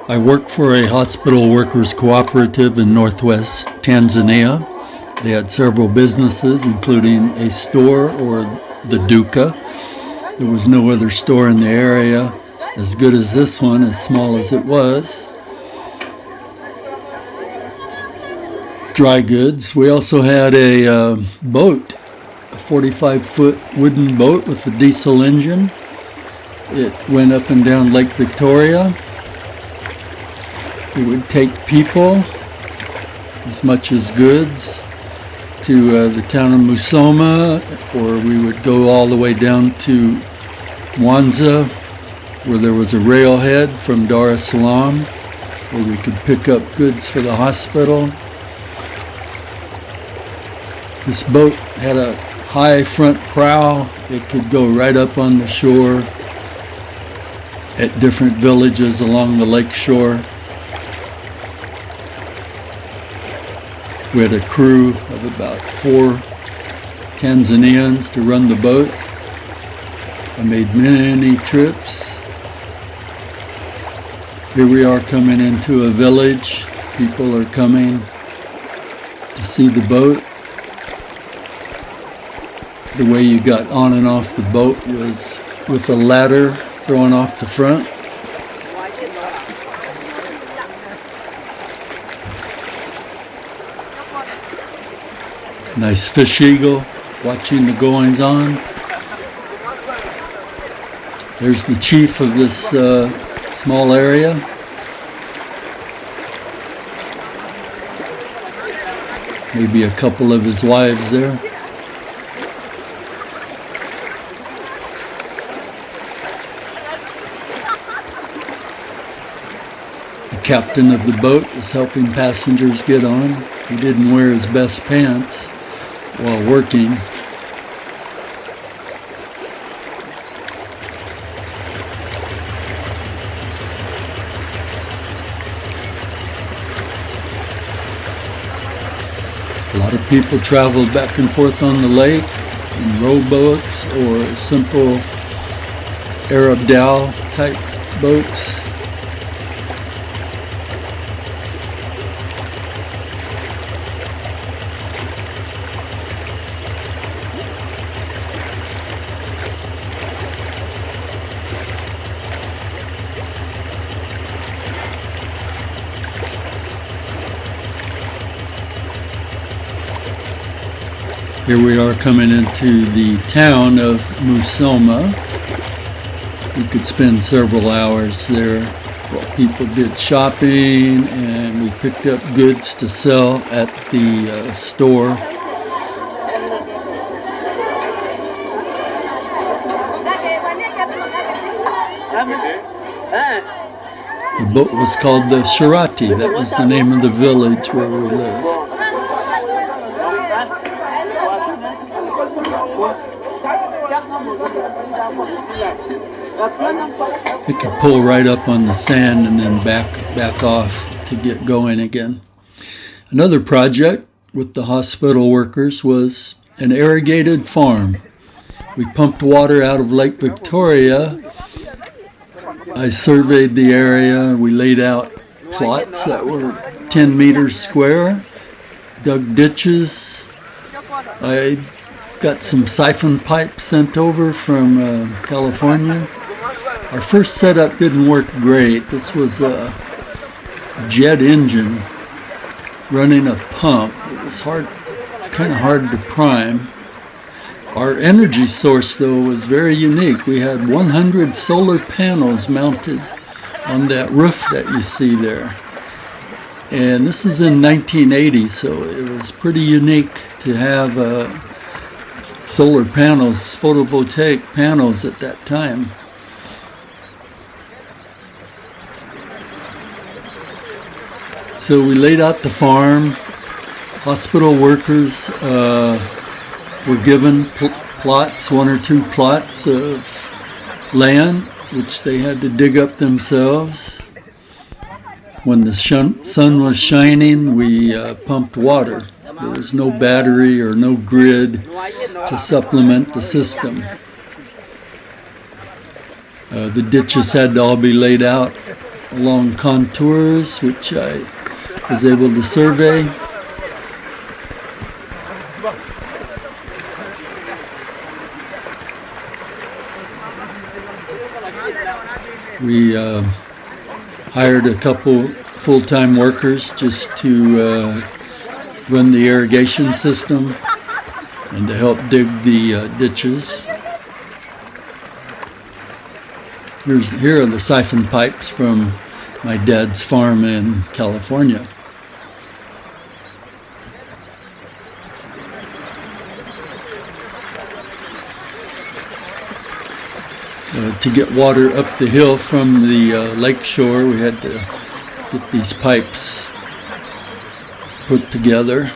I work for a hospital workers cooperative in northwest Tanzania. They had several businesses, including a store, or the Duka. There was no other store in the area as good as this one, as small as it was. Dry goods. We also had a boat, a 45-foot wooden boat with a diesel engine. It went up and down Lake Victoria. It would take people as much as goods to the town of Musoma, or we would go all the way down to Mwanza, where there was a railhead from Dar es Salaam, where we could pick up goods for the hospital. This boat had a high front prow. It could go right up on the shore at different villages along the lake shore. We had a crew of about 4 Tanzanians to run the boat. I made many trips. Here we are coming into a village. People are coming to see the boat. The way you got on and off the boat was with a ladder thrown off the front. Nice fish eagle watching the goings on. There's the chief of this small area. Maybe a couple of his wives there. The captain of the boat is helping passengers get on. He didn't wear his best pants while working. A lot of people traveled back and forth on the lake in rowboats or simple Arab dhow type boats. Here we are coming into the town of Musoma. We could spend several hours there while people did shopping, and we picked up goods to sell at the store. The boat was called the Sharati. That was the name of the village where we lived. It could pull right up on the sand and then back off to get going again. Another project with the hospital workers was an irrigated farm. We pumped water out of Lake Victoria. I surveyed the area. We laid out plots that were 10 meters square, dug ditches. I got some siphon pipes sent over from California. Our first setup didn't work great. This was a jet engine running a pump. It was kind of hard to prime. Our energy source, though, was very unique. We had 100 solar panels mounted on that roof that you see there. And this is in 1980, so it was pretty unique to have solar panels, photovoltaic panels at that time. So we laid out the farm. Hospital workers were given plots, 1 or 2 plots of land, which they had to dig up themselves. When the sun was shining, we pumped water. There was no battery or no grid to supplement the system. The ditches had to all be laid out along contours, which I was able to survey. We hired a couple full-time workers just to run the irrigation system and to help dig the ditches. Here are the siphon pipes from my dad's farm in California. To get water up the hill from the lake shore, we had to get these pipes put together.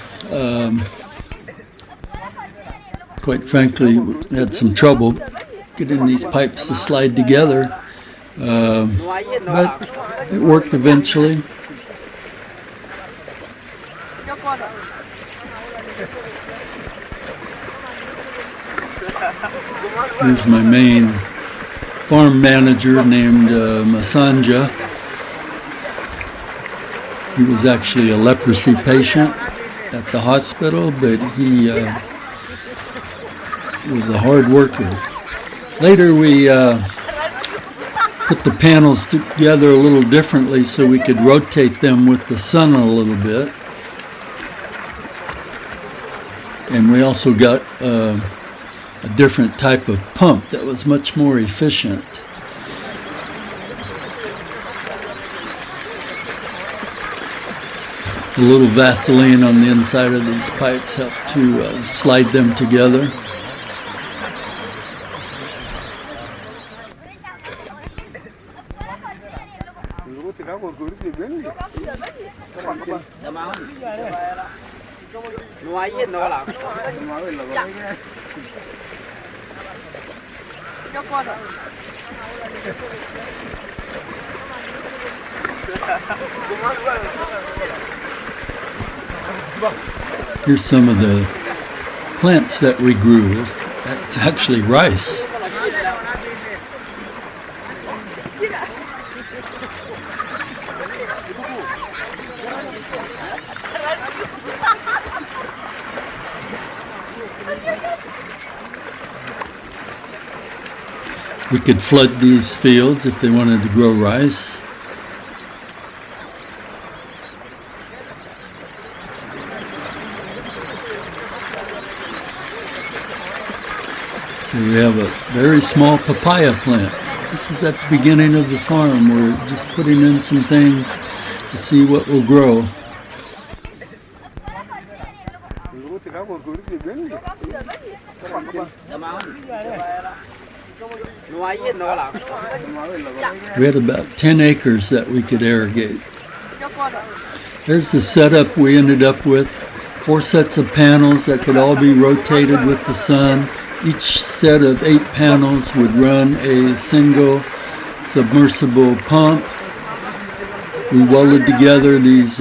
Quite frankly, we had some trouble getting these pipes to slide together, but it worked eventually. Here's my main farm manager named Masanja. He was actually a leprosy patient at the hospital, but he was a hard worker. Later we put the panels together a little differently so we could rotate them with the sun a little bit. And we also got a different type of pump that was much more efficient. A little Vaseline on the inside of these pipes helped to slide them together. Here's some of the plants that we grew. That's actually rice. We could flood these fields if they wanted to grow rice. Here we have a very small papaya plant. This is at the beginning of the farm. We're just putting in some things to see what will grow. We had about 10 acres that we could irrigate. There's the setup we ended up with. 4 sets of panels that could all be rotated with the sun. Each set of 8 panels would run a single submersible pump. We welded together these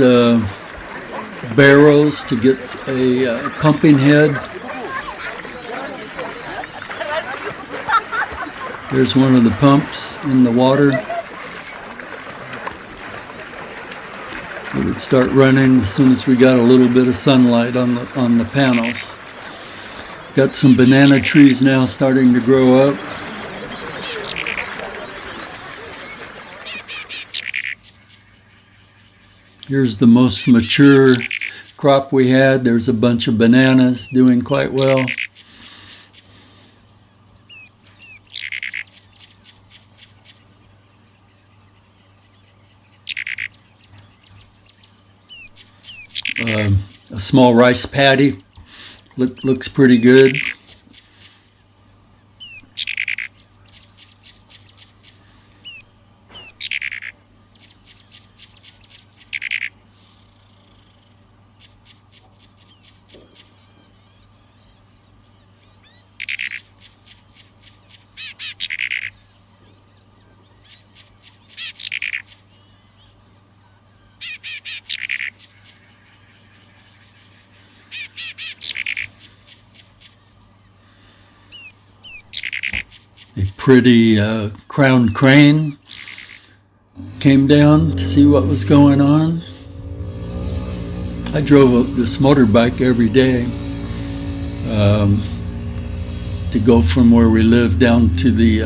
barrels to get a pumping head. There's one of the pumps in the water. It would start running as soon as we got a little bit of sunlight on the panels. Got some banana trees now starting to grow up. Here's the most mature crop we had. There's a bunch of bananas doing quite well. A small rice paddy. Looks pretty good. A pretty crowned crane. came down to see what was going on. I drove this motorbike every day to go from where we lived down to the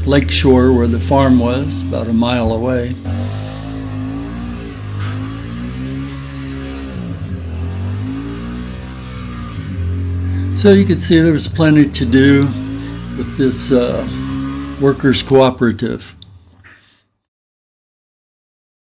lake shore where the farm was, about a mile away. So you could see there was plenty to do with this workers' cooperative.